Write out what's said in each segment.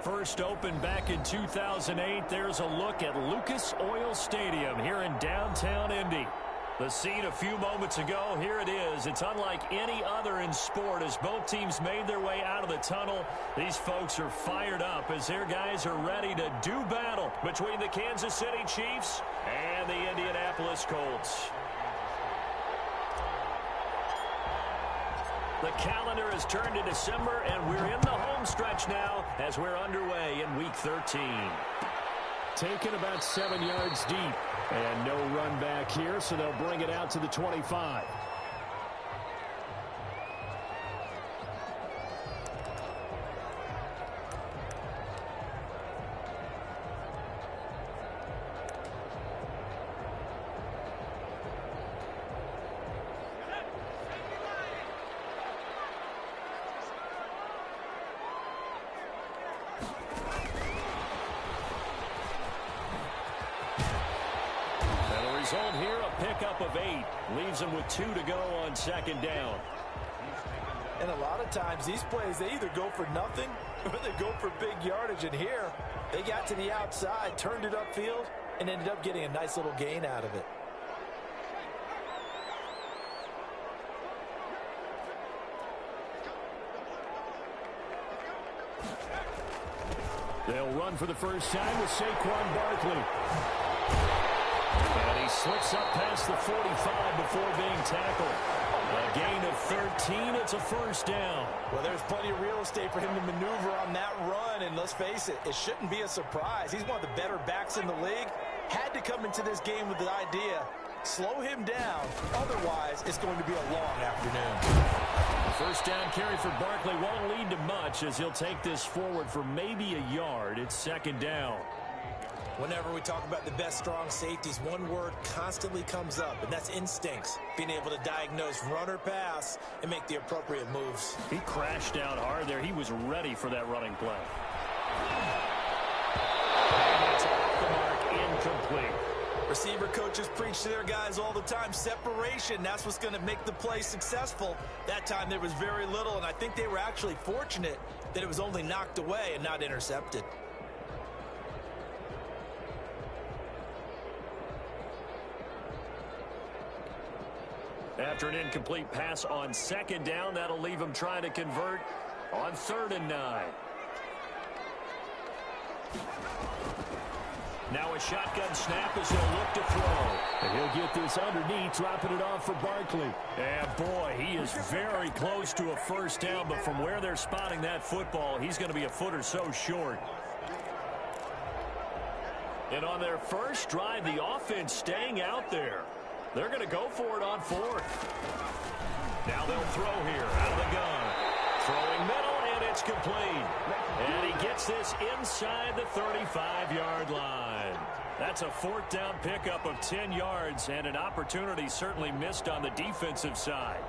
first opened back in 2008. There's a look at Lucas Oil Stadium here in downtown Indy. The scene a few moments ago, here it is. It's unlike any other in sport as both teams made their way out of the tunnel. These folks are fired up as their guys are ready to do battle between the Kansas City Chiefs and the Indianapolis Colts. The calendar has turned to December, and we're in the home stretch now as we're underway in Week 13. Taken about 7 yards deep. And no run back here, so they'll bring it out to the 25. Result here, a pickup of 8. Leaves them with 2 to go on second down. And a lot of times these plays, they either go for nothing or they go for big yardage. And here, they got to the outside, turned it upfield, and ended up getting a nice little gain out of it. They'll run for the first time with Saquon Barkley. And he slips up past the 45 before being tackled. A gain of 13. It's a first down. Well, there's plenty of real estate for him to maneuver on that run. And let's face it, it shouldn't be a surprise. He's one of the better backs in the league. Had to come into this game with the idea, slow him down. Otherwise, it's going to be a long afternoon. The first down carry for Barkley won't lead to much as he'll take this forward for maybe a yard. It's second down. Whenever we talk about the best strong safeties, one word constantly comes up, and that's instincts. Being able to diagnose run or pass and make the appropriate moves. He crashed out hard there. He was ready for that running play. And it's off the mark, incomplete. Receiver coaches preach to their guys all the time. Separation, that's what's going to make the play successful. That time there was very little, and I think they were actually fortunate that it was only knocked away and not intercepted. After an incomplete pass on second down, that'll leave him trying to convert on 3rd and 9. Now a shotgun snap as he'll look to throw. And he'll get this underneath, dropping it off for Barkley. And boy, he is very close to a first down, but from where they're spotting that football, he's going to be a foot or so short. And on their first drive, the offense staying out there. They're going to go for it on 4th. Now they'll throw here out of the gun. Throwing middle, and it's complete. And he gets this inside the 35-yard line. That's a 4th down pickup of 10 yards and an opportunity certainly missed on the defensive side.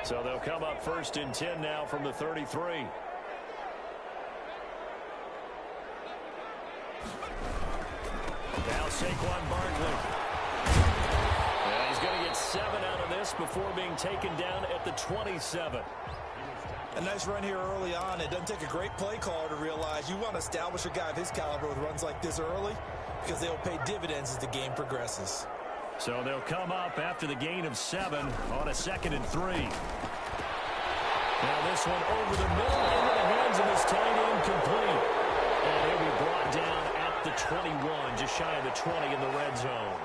So they'll come up 1st and 10 now from the 33. Now Saquon Barkley. And he's going to get 7 out of this before being taken down at the 27. A nice run here early on. It doesn't take a great play caller to realize you want to establish a guy of his caliber with runs like this early because they'll pay dividends as the game progresses. So they'll come up after the gain of 7 on a 2nd and 3. Now this one over the middle into the hands of his tight end, complete. And he'll be brought down at the 21, just shy of the 20 in the red zone.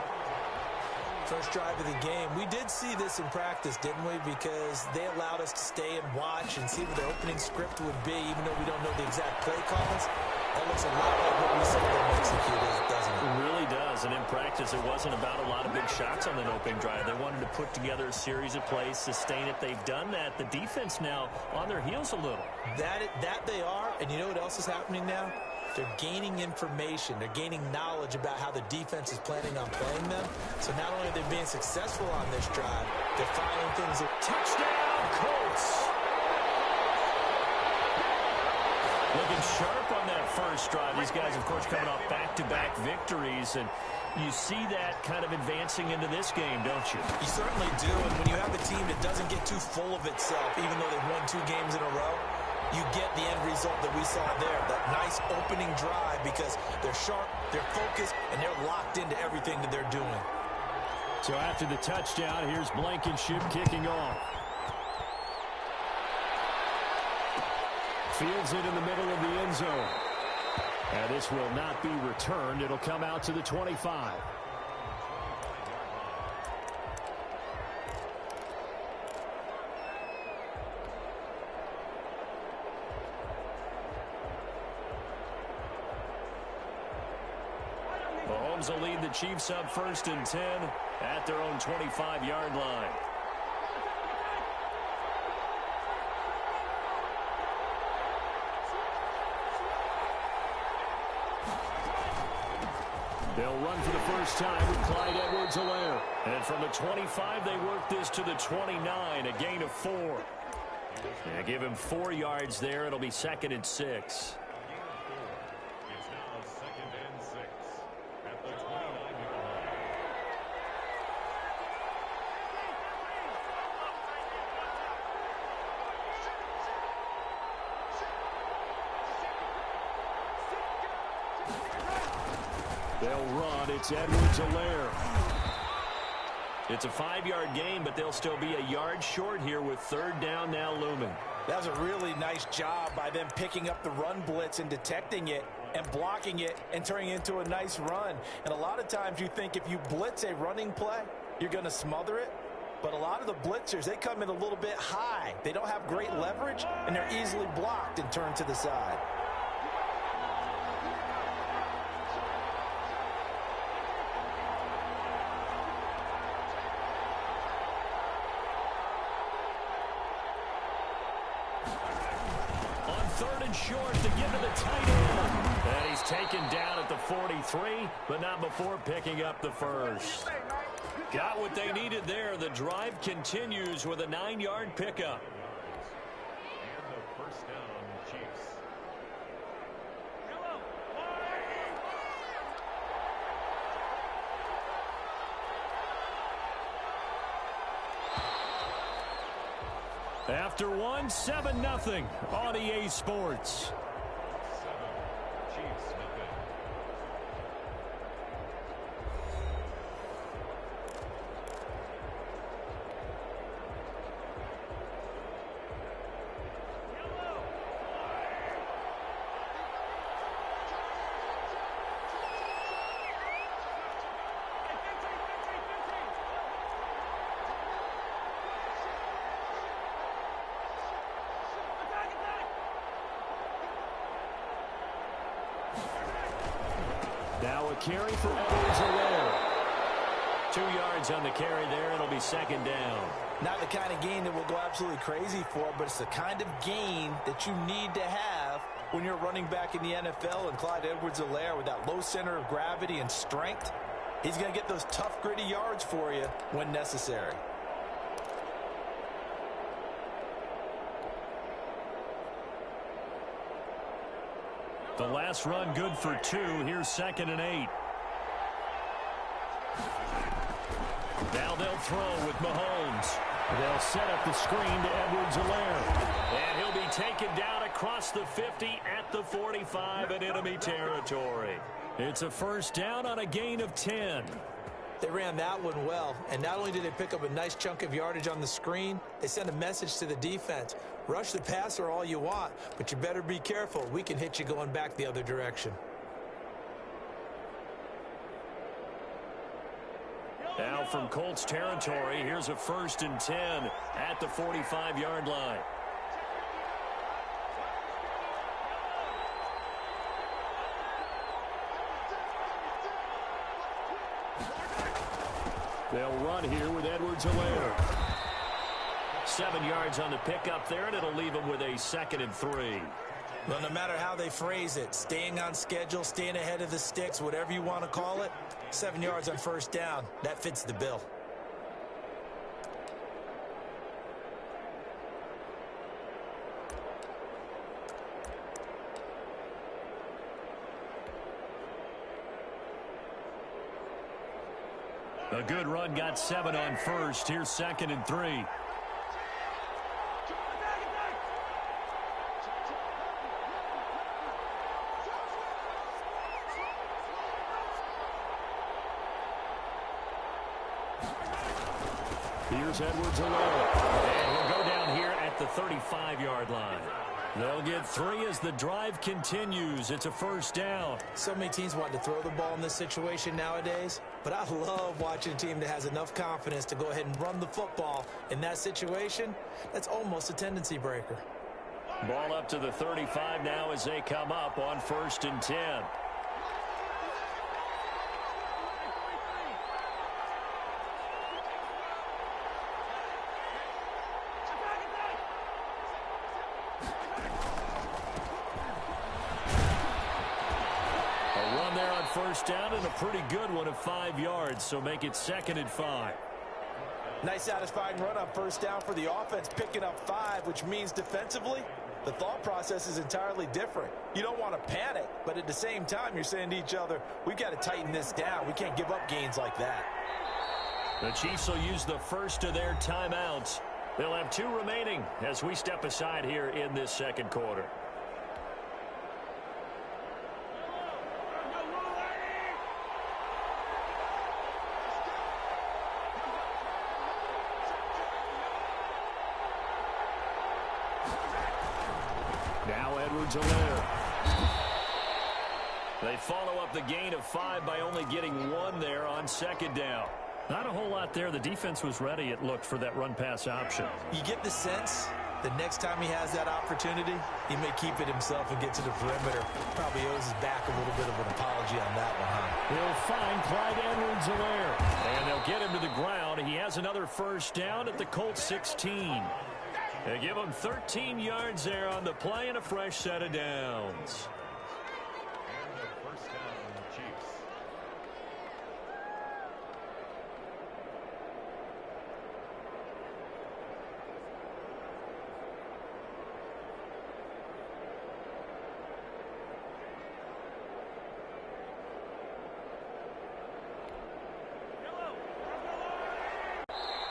First drive of the game. We did see this in practice, didn't we? Because they allowed us to stay and watch and see what the opening script would be, even though we don't know the exact play calls. That looks a lot like what we saw them execute, doesn't it? It really does. And in practice, it wasn't about a lot of big shots on that opening drive. They wanted to put together a series of plays, sustain it. They've done that. The defense now on their heels a little. That they are. And you know what else is happening now? They're gaining information. They're gaining knowledge about how the defense is planning on playing them. So not only are they being successful on this drive, they're finding things. Touchdown, Colts! Looking sharp on that first drive. These guys, of course, coming off back-to-back victories, and you see that kind of advancing into this game, don't you? You certainly do, and when you have a team that doesn't get too full of itself, even though they've won 2 games in a row, you get the end result that we saw there, that nice opening drive, because they're sharp, they're focused, and they're locked into everything that they're doing. So after the touchdown, here's Blankenship kicking off. Fields it in the middle of the end zone. And this will not be returned. It'll come out to the 25. Mahomes will lead the Chiefs up 1st and 10 at their own 25-yard line. They'll run for the first time with Clyde Edwards-Helaire. And from the 25, they work this to the 29, a gain of 4. Yeah, give him 4 yards there. It'll be 2nd and 6. They'll run. It's Edwards-Helaire. It's a 5-yard gain, but they'll still be a yard short here with 3rd down now looming. That was a really nice job by them picking up the run blitz and detecting it and blocking it and turning it into a nice run. And a lot of times you think if you blitz a running play, you're going to smother it. But a lot of the blitzers, they come in a little bit high. They don't have great leverage, and they're easily blocked and turned to the side. Short to give to the tight end. And he's taken down at the 43, but not before picking up the first. Got what they needed there. The drive continues with a 9-yard pickup. And the first down, Chiefs. After one, 7-0 on EA Sports. 7, Chiefs, nothing. Now a carry for Edwards-Helaire. 2 yards on the carry there. It'll be 2nd down. Not the kind of gain that we'll go absolutely crazy for, but it's the kind of gain that you need to have when you're running back in the NFL. And Clyde Edwards-Helaire, with that low center of gravity and strength, he's going to get those tough, gritty yards for you when necessary. The last run good for 2. Here's 2nd and 8. Now they'll throw with Mahomes. They'll set up the screen to Edwards-Helaire. And he'll be taken down across the 50 at the 45 in enemy territory. It's a first down on a gain of 10. They ran that one well, and not only did they pick up a nice chunk of yardage on the screen, they sent a message to the defense. Rush the passer all you want, but you better be careful. We can hit you going back the other direction. Now from Colts territory, here's a 1st and 10 at the 45-yard line. They'll run here with Edwards-Helaire. 7 yards on the pickup there, and it'll leave them with a 2nd and 3. Well, no matter how they phrase it, staying on schedule, staying ahead of the sticks, whatever you want to call it, 7 yards on first down, that fits the bill. A good run, got 7 on first. Here's 2nd and 3. Here's Edwards-Helaire. And he'll go down here at the 35-yard line. They'll get 3 as the drive continues. It's a first down. So many teams want to throw the ball in this situation nowadays, but I love watching a team that has enough confidence to go ahead and run the football. In that situation, that's almost a tendency breaker. Ball up to the 35 now as they come up on 1st and 10. First down and a pretty good one of 5 yards, so make it 2nd and 5. Nice satisfying run on first down for the offense, picking up 5, which means defensively, the thought process is entirely different. You don't want to panic, but at the same time, you're saying to each other, we've got to tighten this down. We can't give up gains like that. The Chiefs will use the first of their timeouts. They'll have 2 remaining as we step aside here in this 2nd quarter. Now Edwards-Helaire. They follow up the gain of 5 by only getting 1 there on 2nd down. Not a whole lot there. The defense was ready, it looked, for that run-pass option. You get the sense the next time he has that opportunity, he may keep it himself and get to the perimeter. Probably owes his back a little bit of an apology on that one, huh? He'll find Clyde Edwards-Helaire. And they'll get him to the ground. He has another first down at the Colts 16. They give him 13 yards there on the play and a fresh set of downs. And the first down on the Chiefs.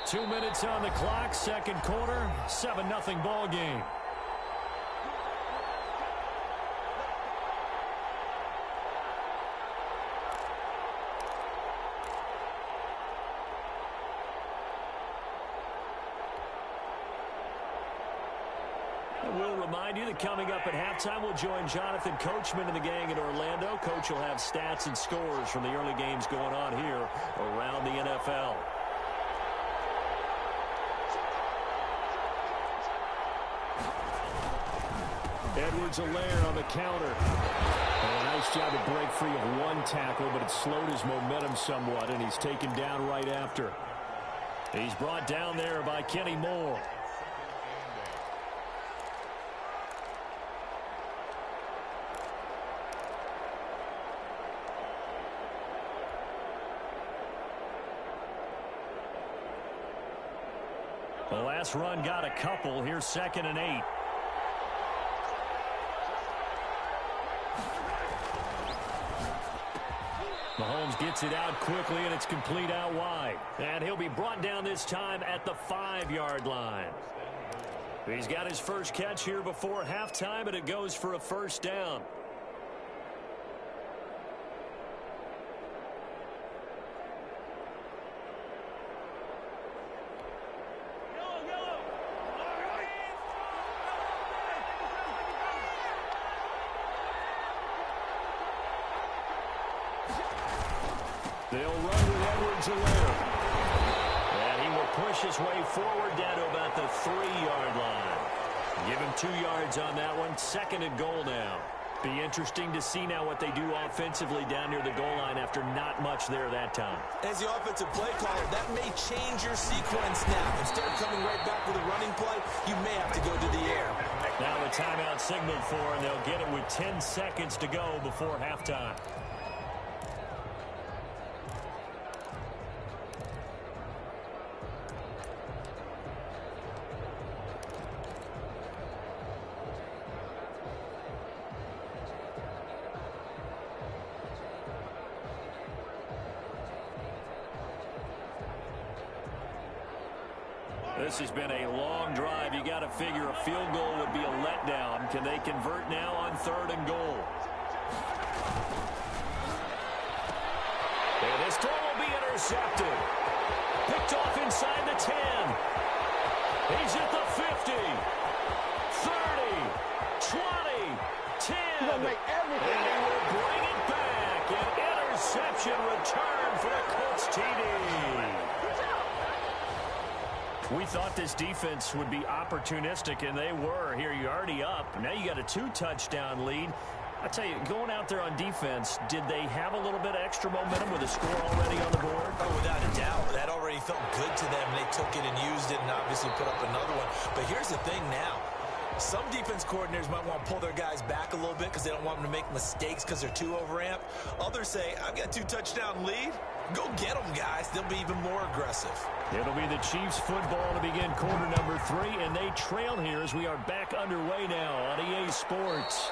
Two minutes on the clock, 2nd quarter, 7-0 ball game. We'll remind you that coming up at halftime, we'll join Jonathan Coachman and the gang in Orlando. Coach will have stats and scores from the early games going on here around the NFL. Edwards-Helaire on the counter. And a nice job to break free of 1 tackle, but it slowed his momentum somewhat, and he's taken down right after. He's brought down there by Kenny Moore. The last run got a couple. Here's 2nd and 8. Mahomes gets it out quickly, and it's complete out wide. And he'll be brought down this time at the 5-yard line. He's got his first catch here before halftime, and it goes for a first down. They'll run with Edwards-Helaire. And he will push his way forward down to about the 3-yard line. Give him 2 yards on that one. 2nd and goal now. Be interesting to see now what they do offensively down near the goal line after not much there that time. As the offensive play caller, that may change your sequence now. Instead of coming right back with a running play, you may have to go to the air. Now a timeout signaled for, and they'll get it with 10 seconds to go before halftime. This has been a long drive. You got to figure a field goal would be a letdown. Can they convert now on 3rd and goal? And this throw will be intercepted. Picked off inside the 10. He's at the 50. 30. 20. 10. And he will bring it back. An interception return for the Colts TD. We thought this defense would be opportunistic, and they were. Here, you're already up. Now you got a 2-touchdown lead. I tell you, going out there on defense, did they have a little bit of extra momentum with a score already on the board? Oh, without a doubt. That already felt good to them. They took it and used it and obviously put up another one. But here's the thing now. Some defense coordinators might want to pull their guys back a little bit because they don't want them to make mistakes because they're too overamped. Others say, I've got a 2-touchdown lead. Go get them, guys. They'll be even more aggressive. It'll be the Chiefs football to begin quarter number 3, and they trail here as we are back underway now on EA Sports.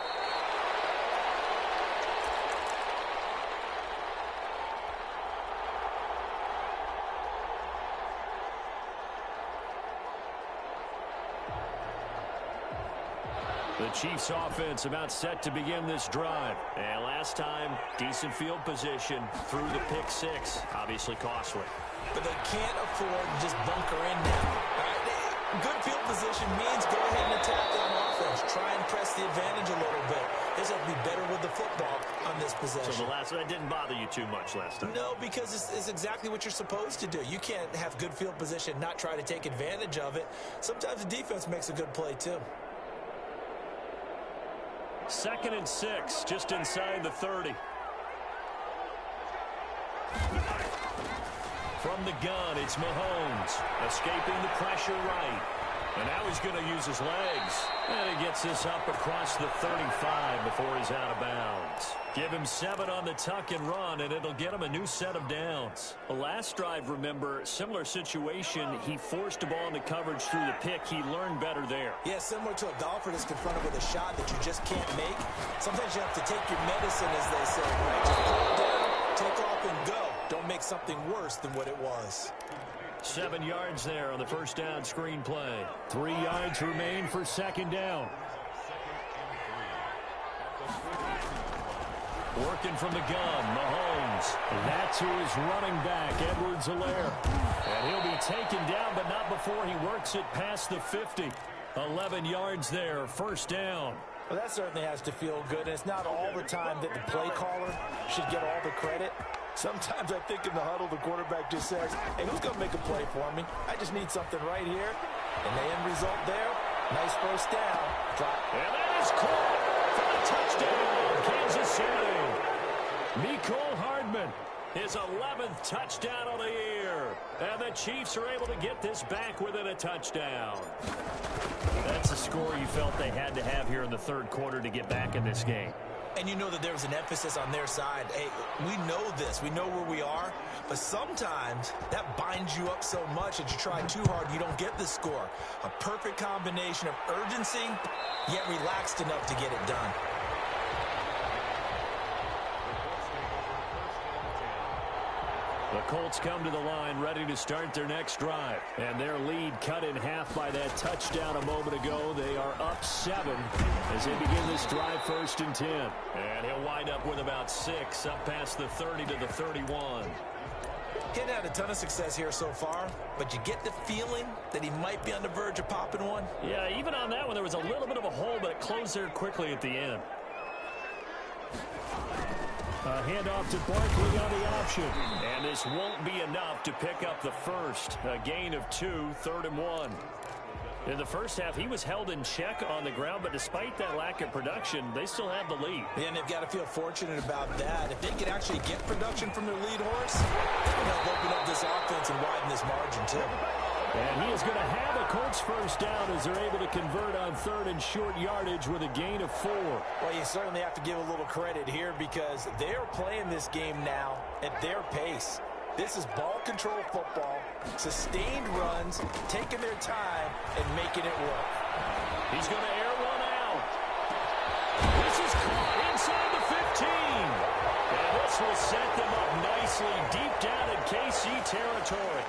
The Chiefs offense about set to begin this drive. And last time, decent field position through the pick 6. Obviously costly. But they can't afford to just bunker in now. Good field position means go ahead and attack on offense. Try and press the advantage a little bit. They just have to be better with the football on this possession. So the last one didn't bother you too much last time? No, because it's exactly what you're supposed to do. You can't have good field position, not try to take advantage of it. Sometimes the defense makes a good play too. 2nd and 6, just inside the 30. From the gun, it's Mahomes, escaping the pressure right. And now he's going to use his legs. And he gets this up across the 35 before he's out of bounds. Give him 7 on the tuck and run, and it'll get him a new set of downs. The last drive, remember, similar situation. He forced a ball into coverage through the pick. He learned better there. Yeah, similar to a golfer that's confronted with a shot that you just can't make. Sometimes you have to take your medicine, as they say, right? Just put it down, take off, and go. Don't make something worse than what it was. 7 yards there on the first down screen play. 3 yards remain for 2nd down. Working from the gun, Mahomes. And that's who is running back, Edwards-Helaire. And he'll be taken down, but not before he works it past the 50. 11 yards there, 1st down. Well, that certainly has to feel good, and it's not all the time that the play caller should get all the credit. Sometimes I think in the huddle, the quarterback just says, hey, who's going to make a play for me? I just need something right here. And the end result there, nice 1st down. Drop. And that is caught for the touchdown, Kansas City. Mecole Hardman, his 11th touchdown of the year. And the Chiefs are able to get this back within a touchdown. That's a score you felt they had to have here in the 3rd quarter to get back in this game. And you know that there was an emphasis on their side. Hey, we know this. We know where we are. But sometimes that binds you up so much that you try too hard, you don't get the score. A perfect combination of urgency, yet relaxed enough to get it done. The Colts come to the line ready to start their next drive. And their lead cut in half by that touchdown a moment ago. They are up 7 as they begin this drive 1st and 10. And he'll wind up with about 6 up past the 30 to the 31. He hadn't had a ton of success here so far, but you get the feeling that he might be on the verge of popping one. Yeah, even on that one, there was a little bit of a hole, but it closed there quickly at the end. A handoff to Barkley on the option. And this won't be enough to pick up the first. A gain of 2, 3rd and 1. In the first half, he was held in check on the ground, but despite that lack of production, they still have the lead. And they've got to feel fortunate about that. If they can actually get production from their lead horse, they're going to open up this offense and widen this margin, too. And he is going to have a Colts 1st down as they're able to convert on 3rd and short yardage with a gain of 4. Well, you certainly have to give a little credit here because they're playing this game now at their pace. This is ball control football, sustained runs, taking their time, and making it work. He's going to air one out. This is caught inside the 15. And this will set them up nicely deep down in KC territory.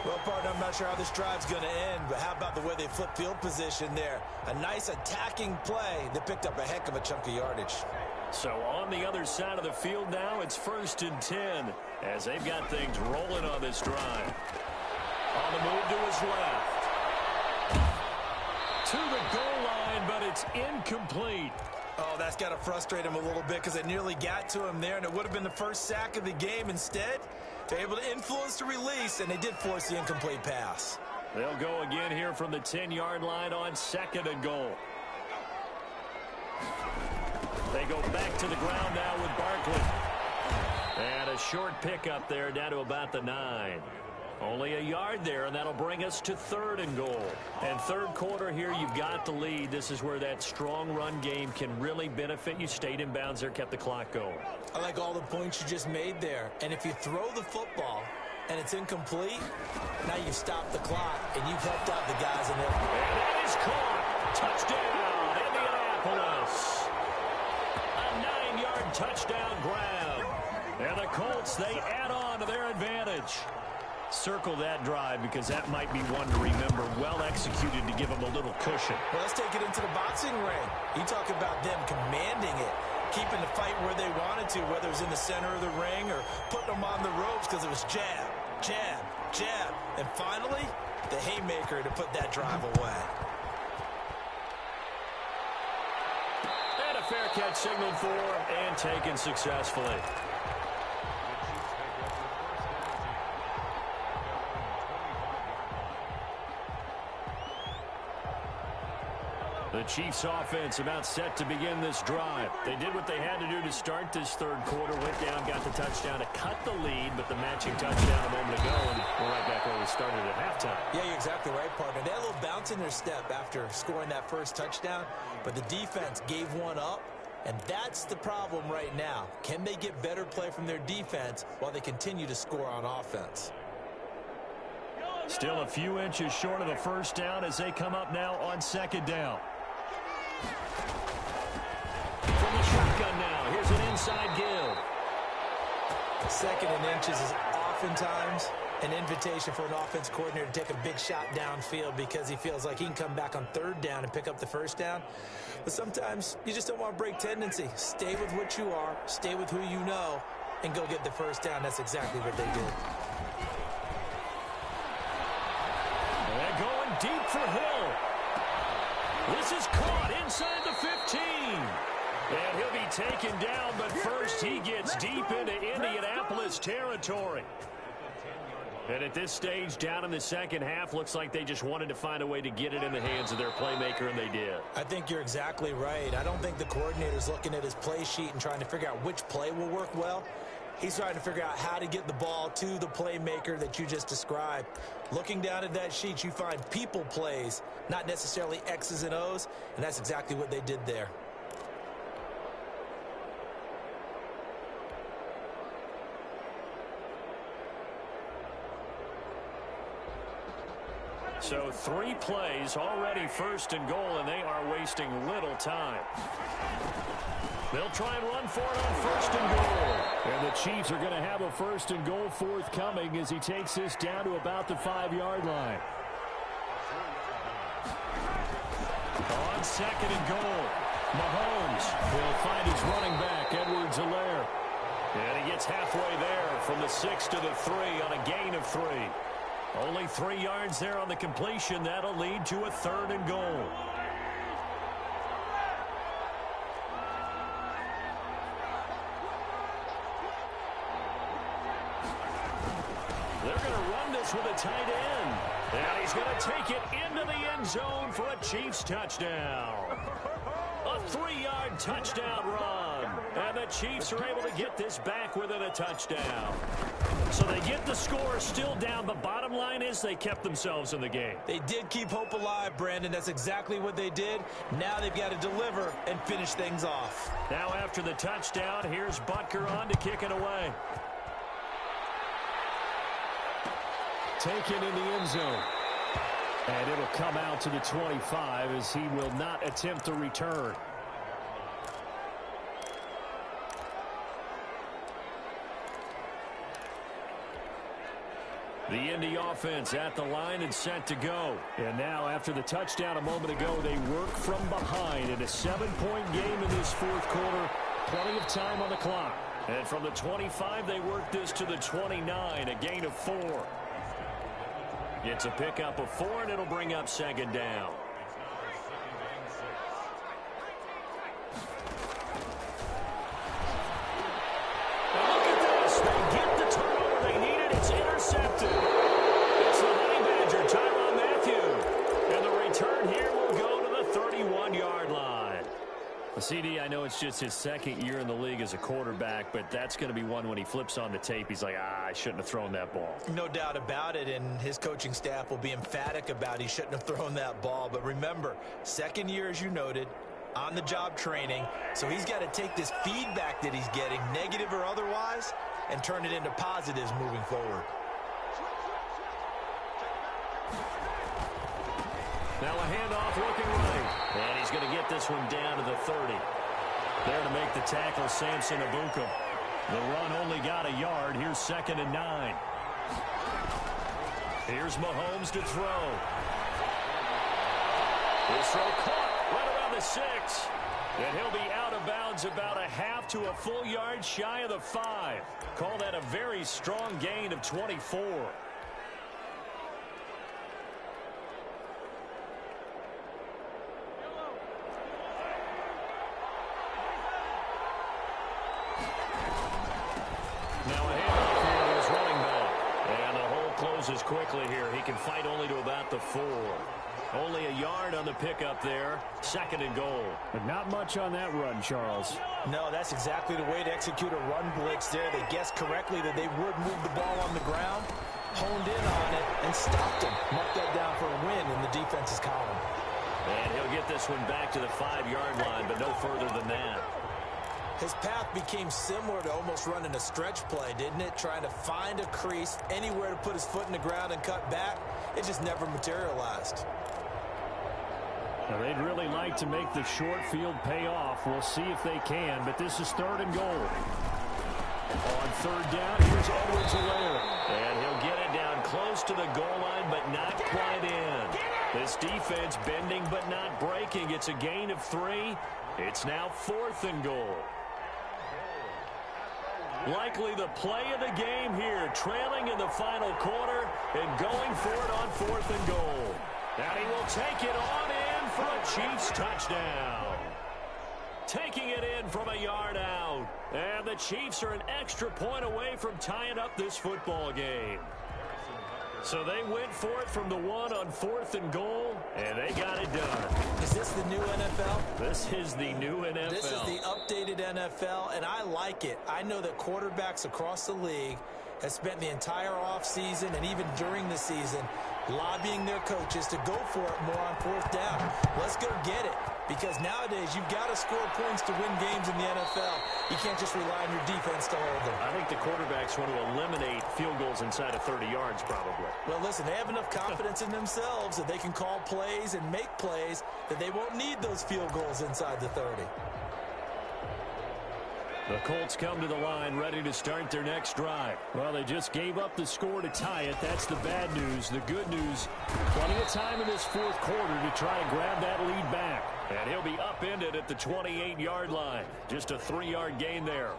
Well, partner, I'm not sure how this drive's going to end, but how about the way they flip field position there? A nice attacking play that picked up a heck of a chunk of yardage. So on the other side of the field now, it's 1st and 10 as they've got things rolling on this drive. On the move to his left. To the goal line, but it's incomplete. Oh, that's got to frustrate him a little bit because it nearly got to him there, and it would have been the first sack of the game. Instead, they're able to influence the release, and they did force the incomplete pass. They'll go again here from the 10-yard line on 2nd and goal. They go back to the ground now with Barkley. And a short pickup there down to about the 9. Only a yard there, and that'll bring us to 3rd and goal. And 3rd quarter here, you've got the lead. This is where that strong run game can really benefit you. Stayed in bounds there, kept the clock going. I like all the points you just made there. And if you throw the football and it's incomplete, now you've stopped the clock and you've helped out the guys in there. And that is caught. Touchdown, Indianapolis. A 9-yard touchdown grab. And the Colts, they add on to their advantage. Circle that drive because that might be one to remember. Well executed to give them a little cushion. Well, let's take it into the boxing ring. You talk about them commanding it, keeping the fight where they wanted to, whether it was in the center of the ring or putting them on the ropes because it was jab, jab, jab. And finally, the haymaker to put that drive away. And a fair catch signaled for and taken successfully. The Chiefs offense about set to begin this drive. They did what they had to do to start this 3rd quarter. Went down, got the touchdown to cut the lead, but the matching touchdown a moment ago, and we're right back where we started at halftime. Yeah, you're exactly right, partner. They had a little bounce in their step after scoring that first touchdown, but the defense gave one up, and that's the problem right now. Can they get better play from their defense while they continue to score on offense? Still a few inches short of a first down as they come up now on 2nd down. From the shotgun now, here's an inside give. 2nd and inches is oftentimes an invitation for an offense coordinator to take a big shot downfield because he feels like he can come back on 3rd down and pick up the first down. But sometimes you just don't want to break tendency. Stay with what you are, stay with who you know, and go get the first down. That's exactly what they did. They're going deep for Hill. This is caught inside the 15. And he'll be taken down, but first he gets deep into Indianapolis territory. And at this stage, down in the second half, looks like they just wanted to find a way to get it in the hands of their playmaker, and they did. I think you're exactly right. I don't think the coordinator's looking at his play sheet and trying to figure out which play will work well. He's trying to figure out how to get the ball to the playmaker that you just described. Looking down at that sheet, you find people plays, not necessarily X's and O's, and that's exactly what they did there. So 3 plays, already 1st and goal, and they are wasting little time. They'll try and run for it on 1st and goal. And the Chiefs are going to have a 1st and goal forthcoming as he takes this down to about the 5-yard line. On 2nd and goal, Mahomes will find his running back, Edwards-Helaire. And he gets halfway there from the 6 to the 3 on a gain of 3. Only 3 yards there on the completion. That'll lead to a 3rd and goal. They're going to run this with a tight end. And he's going to take it into the end zone for a Chiefs touchdown. A 3-yard touchdown run. And the Chiefs are able to get this back within a touchdown. So they get the score still down, but bottom line is they kept themselves in the game. They did keep hope alive, Brandon. That's exactly what they did. Now they've got to deliver and finish things off. Now after the touchdown, here's Butker on to kick it away. Taken in the end zone. And it'll come out to the 25 as he will not attempt to return. The Indy offense at the line and set to go. And now, after the touchdown a moment ago, they work from behind in a 7-point game in this fourth quarter. Plenty of time on the clock. And from the 25, they work this to the 29, a gain of 4. It's a pickup of 4, and it'll bring up second down. CD, I know it's just his second year in the league as a quarterback, but that's going to be one when he flips on the tape. He's like, I shouldn't have thrown that ball. No doubt about it, and his coaching staff will be emphatic about he shouldn't have thrown that ball. But remember, second year, as you noted, on-the-job training, so he's got to take this feedback that he's getting, negative or otherwise, and turn it into positives moving forward. Now a handoff looking right. And he's going to get this one down to the 30. There to make the tackle, Samson Ebukam. The run only got a yard. Here's 2nd and 9. Here's Mahomes to throw. His throw caught right around the 6. And he'll be out of bounds about a half to a full yard shy of the 5. Call that a very strong gain of 24. Quickly here. He can fight only to about the 4. Only a yard on the pickup there. 2nd and goal. But not much on that run, Charles. No, that's exactly the way to execute a run blitz there. They guessed correctly that they would move the ball on the ground, honed in on it, and stopped him. Marked that down for a win in the defense's column. And he'll get this one back to the 5-yard line, but no further than that. His path became similar to almost running a stretch play, didn't it? Trying to find a crease, anywhere to put his foot in the ground and cut back. It just never materialized. Now, they'd really like to make the short field pay off. We'll see if they can, but this is 3rd and goal. On 3rd down, here's Edwards-Helaire. And he'll get it down close to the goal line, but not quite in. This defense bending but not breaking. It's a gain of 3. It's now 4th and goal. Likely the play of the game here, trailing in the final quarter and going for it on 4th and goal. And he will take it on in for a Chiefs touchdown. Taking it in from a yard out. And the Chiefs are an extra point away from tying up this football game. So they went for it from the 1 on 4th and goal, and they got it done. Is this the new NFL? This is the new NFL. This is the updated NFL, and I like it. I know that quarterbacks across the league have spent the entire offseason and even during the season lobbying their coaches to go for it more on 4th down. Let's go get it, because nowadays you've got to score points to win games in the NFL. You can't just rely on your defense to hold them. I think the quarterbacks want to eliminate field goals inside of 30 yards probably. Well, listen, they have enough confidence in themselves that they can call plays and make plays that they won't need those field goals inside the 30. The Colts come to the line ready to start their next drive. Well, they just gave up the score to tie it. That's the bad news. The good news, plenty of time in this fourth quarter to try to grab that lead back. And he'll be upended at the 28-yard line. Just a 3-yard gain there.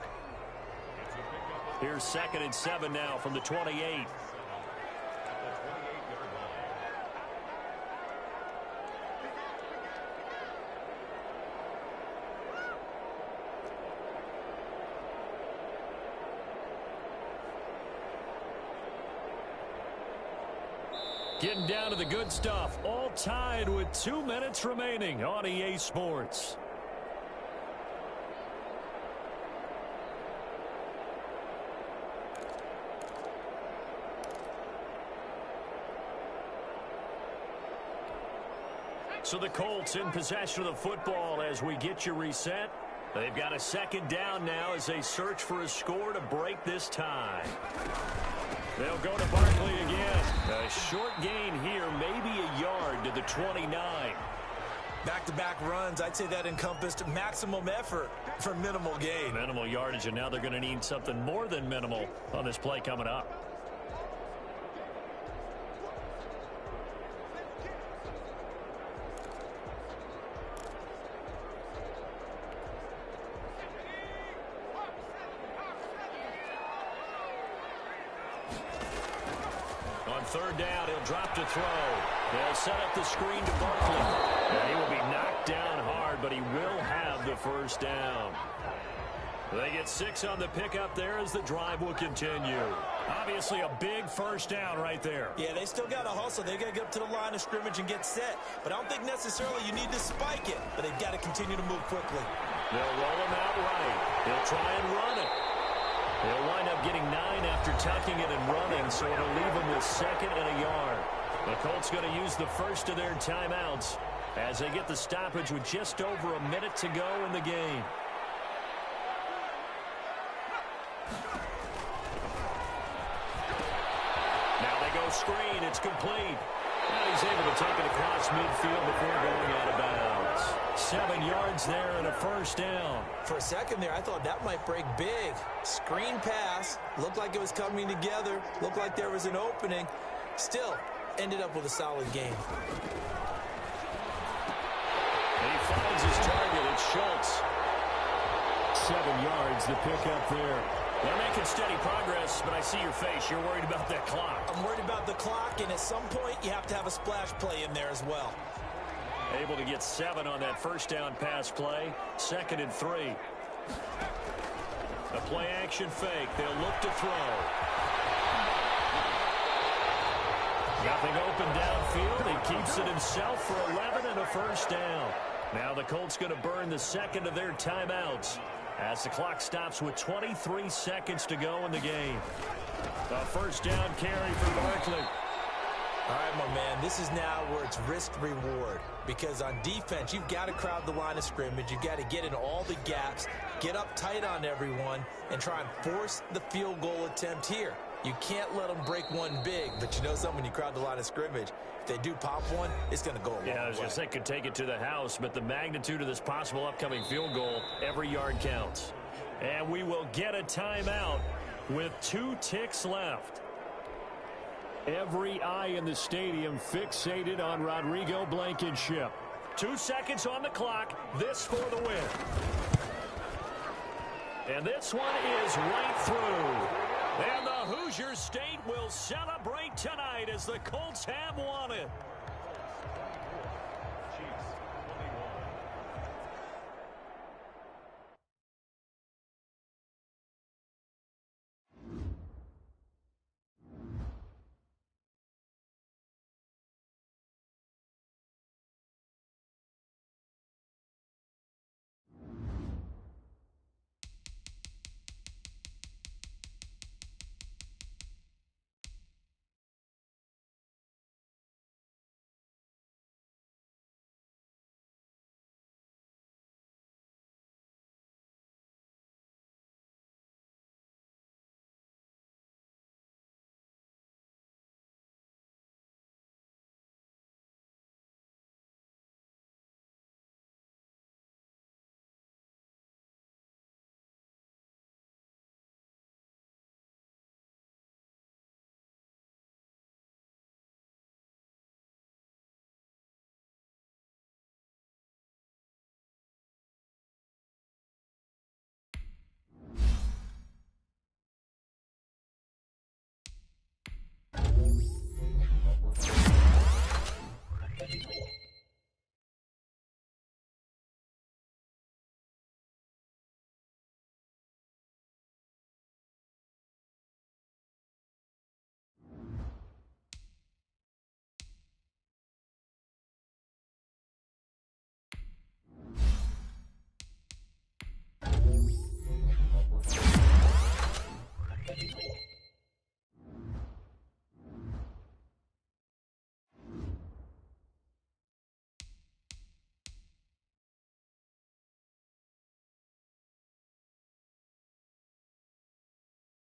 Here's 2nd and 7 now from the 28. Getting down to the good stuff. All tied with 2 minutes remaining on EA Sports. So the Colts in possession of the football as we get you reset. They've got a 2nd down now as they search for a score to break this tie. They'll go to Barkley again. A short gain here, maybe a yard to the 29. Back-to-back runs, I'd say that encompassed maximum effort for minimal gain. Minimal yardage, and now they're going to need something more than minimal on this play coming up. third down. He'll drop to throw. They'll set up the screen to Barkley. And he will be knocked down hard, but he will have the first down. They get 6 on the pickup there as the drive will continue. Obviously a big first down right there. Yeah, they still got to hustle. They got to get up to the line of scrimmage and get set. But I don't think necessarily you need to spike it. But they've got to continue to move quickly. They'll roll him out right. He'll try and run it. He'll wind up getting 9 after tucking it and running, so it'll leave him with 2nd and a yard. The Colts going to use the first of their timeouts as they get the stoppage with just over a minute to go in the game. Now they go screen. It's complete. And he's able to take it across midfield before going out of bounds. 7 yards there and a first down. For a second there, I thought that might break big. Screen pass. Looked like it was coming together. Looked like there was an opening. Still, ended up with a solid game. And he finds his target. It's Schultz. 7 yards, the pickup there. They're making steady progress, but I see your face. You're worried about that clock. I'm worried about the clock, and at some point, you have to have a splash play in there as well. Able to get 7 on that first down pass play. 2nd and 3. A play action fake. They'll look to throw. Nothing open downfield. He keeps it himself for 11 and a first down. Now the Colts going to burn the 2nd of their timeouts as the clock stops with 23 seconds to go in the game. A first down carry for Barkley. All right, my man, this is now where it's risk-reward. Because on defense, you've got to crowd the line of scrimmage. You've got to get in all the gaps, get up tight on everyone, and try and force the field goal attempt here. You can't let them break one big, but you know something, when you crowd the line of scrimmage, if they do pop one, it's going to go a long way. Yeah, I was going to say could take it to the house, but the magnitude of this possible upcoming field goal, every yard counts. And we will get a timeout with 2 ticks left. Every eye in the stadium fixated on Rodrigo Blankenship. 2 seconds on the clock. This for the win. And this one is right through. And the Hoosier State will celebrate tonight as the Colts have won it.